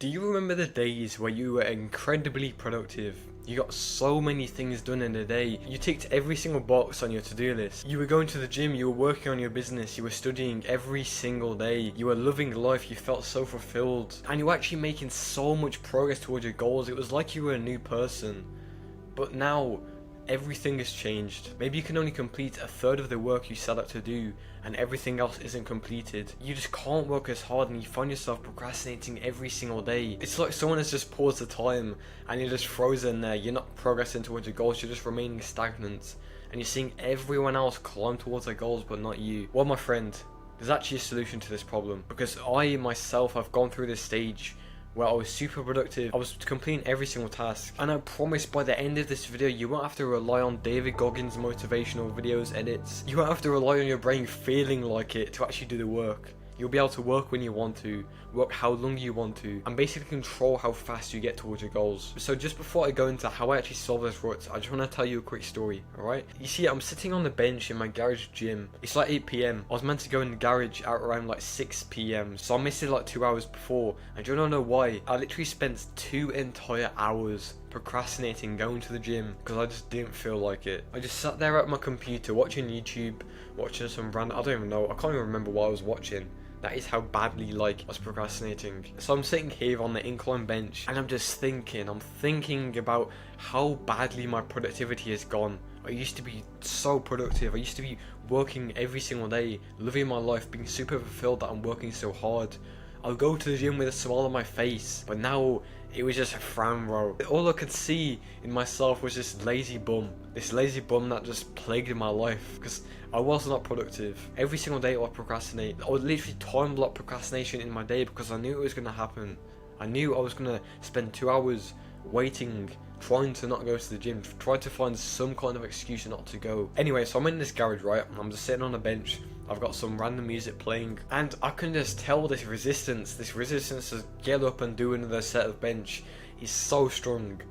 Do you remember the days where you were incredibly productive? You got so many things done in a day. You ticked every single box on your to-do list. You were going to the gym, you were working on your business, you were studying every single day. You were loving life, you felt so fulfilled. And you were actually making so much progress towards your goals. It was like you were a new person. But now, everything has changed. Maybe you can only complete a third of the work you set out to do, and everything else isn't completed. You just can't work as hard and you find yourself procrastinating every single day. It's like someone has just paused the time and you're just frozen there. You're not progressing towards your goals, you're just remaining stagnant. And you're seeing everyone else climb towards their goals but not you. Well, my friend, there's actually a solution to this problem. Because I myself have gone through this stage where I was super productive, I was completing every single task, and I promise by the end of this video you won't have to rely on David Goggins motivational videos edits. You won't have to rely on your brain feeling like it to actually do the work. You'll be able to work when you want to, work how long you want to, and basically control how fast you get towards your goals. So just before I go into how I actually solve this rut, I just want to tell you a quick story, alright? You see, I'm sitting on the bench in my garage gym. It's like 8 PM. I was meant to go in the garage at around like 6 PM. So I missed it like 2 hours before. And do you wanna know why? I literally spent 2 entire hours procrastinating going to the gym because I just didn't feel like it. I just sat there at my computer watching YouTube, watching some random, I don't even know, I can't even remember what I was watching. That is how badly I was procrastinating. So I'm sitting here on the incline bench and I'm just thinking, about how badly my productivity has gone. I used to be so productive, I used to be working every single day, living my life, being super fulfilled that I'm working so hard. I'll go to the gym with a smile on my face, but now it was just a frown row. All I could see in myself was this lazy bum that just plagued my life because I was not productive. Every single day I would procrastinate. I would literally time block procrastination in my day because I knew it was going to happen. I knew I was going to spend 2 hours waiting, trying to not go to the gym, trying to find some kind of excuse not to go. Anyway, so I'm in this garage, right? I'm just sitting on a bench. I've got some random music playing, and I can just tell this resistance to get up and do another set of bench is so strong.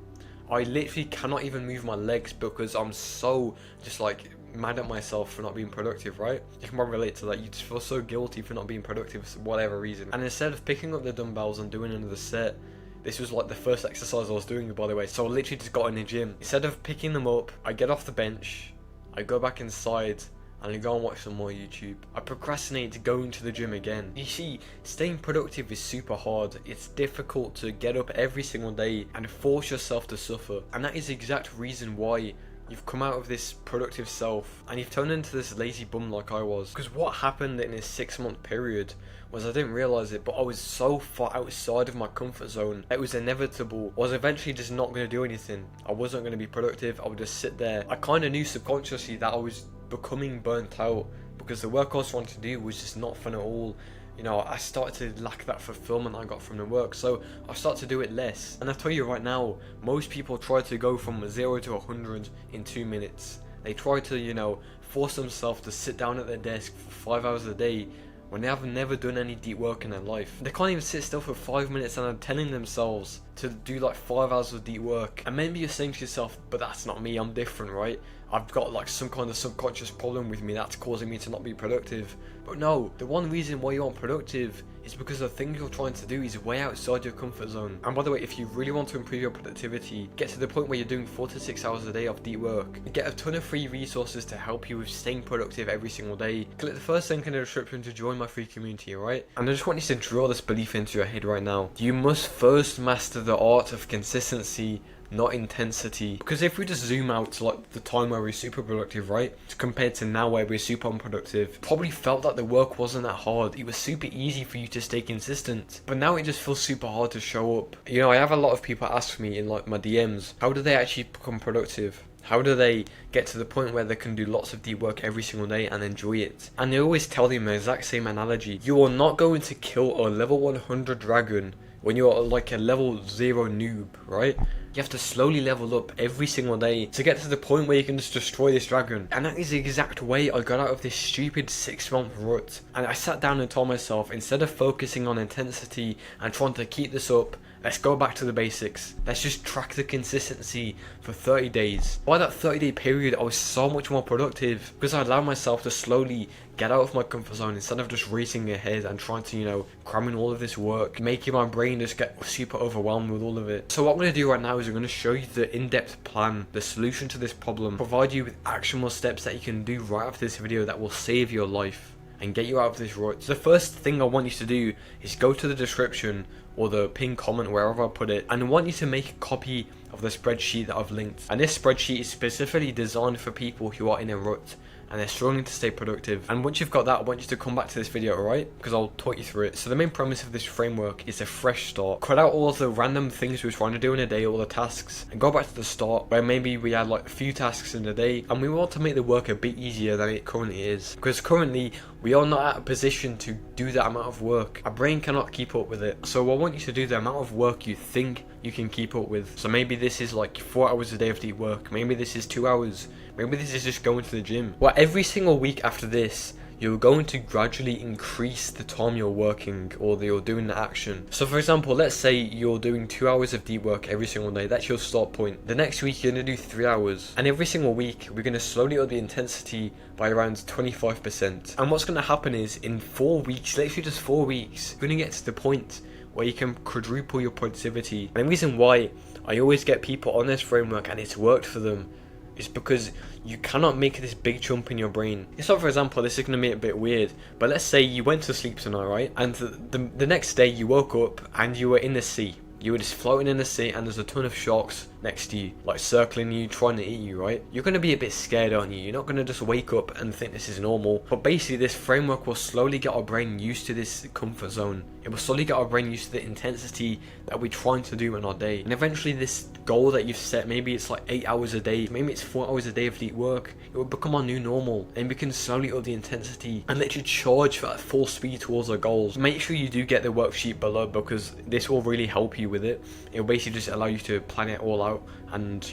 I literally cannot even move my legs because I'm so just like mad at myself for not being productive, right? You can probably relate to that. You just feel so guilty for not being productive for whatever reason. And instead of picking up the dumbbells and doing another set, this was like the first exercise I was doing, by the way, so I literally just got in the gym. Instead of picking them up, I get off the bench, I go back inside, and I go and watch some more YouTube. I procrastinate going to the gym again. You see, staying productive is super hard. It's difficult to get up every single day and force yourself to suffer. And that is the exact reason why you've come out of this productive self and you've turned into this lazy bum like I was. Because what happened in this 6-month period was I didn't realise it, but I was so far outside of my comfort zone. It was inevitable. I was eventually just not going to do anything. I wasn't going to be productive. I would just sit there. I kind of knew subconsciously that I was becoming burnt out because the work I was trying to do was just not fun at all. You know, I started to lack that fulfillment I got from the work, so I started to do it less. And I tell you right now, most people try to go from 0 to 100 in 2 minutes. They try to, you know, force themselves to sit down at their desk for 5 hours a day when they have never done any deep work in their life. They can't even sit still for 5 minutes and are telling themselves to do like 5 hours of deep work. And maybe you're saying to yourself, but that's not me, I'm different, right? I've got like some kind of subconscious problem with me that's causing me to not be productive. But no, the one reason why you aren't productive is because the thing you're trying to do is way outside your comfort zone. And by the way, if you really want to improve your productivity, get to the point where you're doing 4 to 6 hours a day of deep work, and get a ton of free resources to help you with staying productive every single day. Click the first link in the description to join my free community, alright? And I just want you to draw this belief into your head right now. You must first master the art of consistency, not intensity. Because if we just zoom out to like the time where we're super productive, right, compared to now where we're super unproductive, probably felt that the work wasn't that hard. It was super easy for you to stay consistent, but now it just feels super hard to show up. You know, I have a lot of people ask me in like my DMs, how do they actually become productive? How do they get to the point where they can do lots of deep work every single day and enjoy it? And I always tell them the exact same analogy. You are not going to kill a level 100 dragon when you're like a level 0 noob, right? You have to slowly level up every single day to get to the point where you can just destroy this dragon. And that is the exact way I got out of this stupid 6-month rut. And I sat down and told myself, instead of focusing on intensity and trying to keep this up Let's go back to the basics. Let's just track the consistency for 30 days. By that 30-day period, I was so much more productive because I allowed myself to slowly get out of my comfort zone instead of just racing ahead and trying to, cram in all of this work, making my brain just get super overwhelmed with all of it. So what I'm going to do right now is I'm going to show you the in-depth plan, the solution to this problem, provide you with actionable steps that you can do right after this video that will save your life and get you out of this rut. So the first thing I want you to do is go to the description or the pinned comment, wherever I put it, and I want you to make a copy of the spreadsheet that I've linked. And this spreadsheet is specifically designed for people who are in a rut and they're struggling to stay productive. And once you've got that, I want you to come back to this video, alright? Because I'll talk you through it. So the main premise of this framework is a fresh start. Cut out all of the random things we're trying to do in a day, all the tasks, and go back to the start where maybe we had like a few tasks in a day, and we want to make the work a bit easier than it currently is. Because currently, we are not at a position to do that amount of work. Our brain cannot keep up with it. So I want you to do the amount of work you think you can keep up with. So maybe this is like 4 hours a day of deep work. Maybe this is 2 hours. Maybe this is just going to the gym. Well, every single week after this, you're going to gradually increase the time you're working or that you're doing the action. So for example, let's say you're doing 2 hours of deep work every single day. That's your start point. The next week you're going to do 3 hours. And every single week we're going to slowly up the intensity by around 25%. And what's going to happen is in 4 weeks, literally just 4 weeks, you're going to get to the point where you can quadruple your productivity. And the reason why I always get people on this framework and it's worked for them is because you cannot make this big jump in your brain. So for example, this is going to be a bit weird, but let's say you went to sleep tonight, right? And the next day you woke up and you were in the sea. You were just floating in the sea and there's a ton of sharks next to you, like circling you, trying to eat you, right? You're going to be a bit scared, aren't you? You're not going to just wake up and think this is normal. But basically this framework will slowly get our brain used to this comfort zone. It will slowly get our brain used to the intensity that we're trying to do in our day. And eventually this goal that you've set, maybe it's like 8 hours a day, maybe it's 4 hours a day of deep work, it will become our new normal. And we can slowly up the intensity and literally charge for that full speed towards our goals. Make sure you do get the worksheet below because this will really help you with it. It will basically just allow you to plan it all out and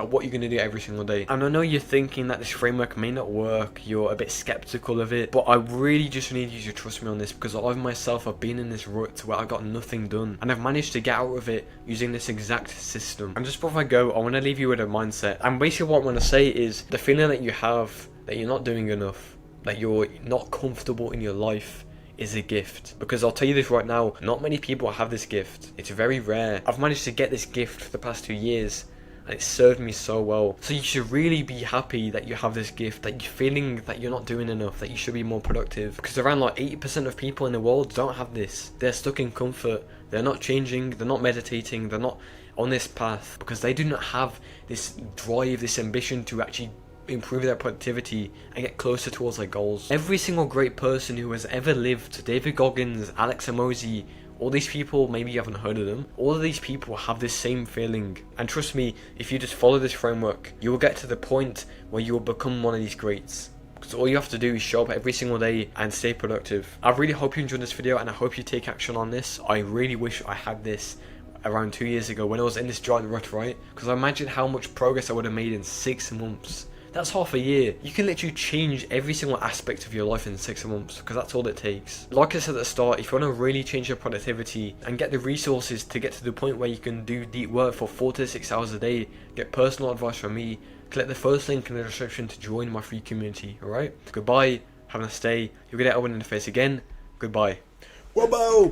what you're going to do every single day. And I know you're thinking that this framework may not work, you're a bit skeptical of it, but I really just need you to trust me on this because I myself have been in this rut where I got nothing done and I've managed to get out of it using this exact system. And just before I go, I want to leave you with a mindset, and basically what I want to say is the feeling that you have that you're not doing enough, that you're not comfortable in your life, is a gift. Because I'll tell you this right now, not many people have this gift. It's very rare. I've managed to get this gift for the past 2 years and it served me so well. So you should really be happy that you have this gift, that you're feeling that you're not doing enough, that you should be more productive. Because around like 80% of people in the world don't have this. They're stuck in comfort. They're not changing, they're not meditating, they're not on this path because they do not have this drive, this ambition to actually improve their productivity and get closer towards their goals. Every single great person who has ever lived, David Goggins, Alex Hormozi, all these people, maybe you haven't heard of them, all of these people have this same feeling. And trust me, if you just follow this framework, you will get to the point where you will become one of these greats. Because all you have to do is show up every single day and stay productive. I really hope you enjoyed this video and I hope you take action on this. I really wish I had this around 2 years ago when I was in this giant rut, right? Because I imagine how much progress I would have made in 6 months. That's half a year. You can literally change every single aspect of your life in 6 months because that's all it takes. Like I said at the start, if you want to really change your productivity and get the resources to get to the point where you can do deep work for 4 to 6 hours a day, get personal advice from me, click the first link in the description to join my free community, alright? Goodbye, have a nice day. You'll get that one in the face again. Goodbye. Whoa!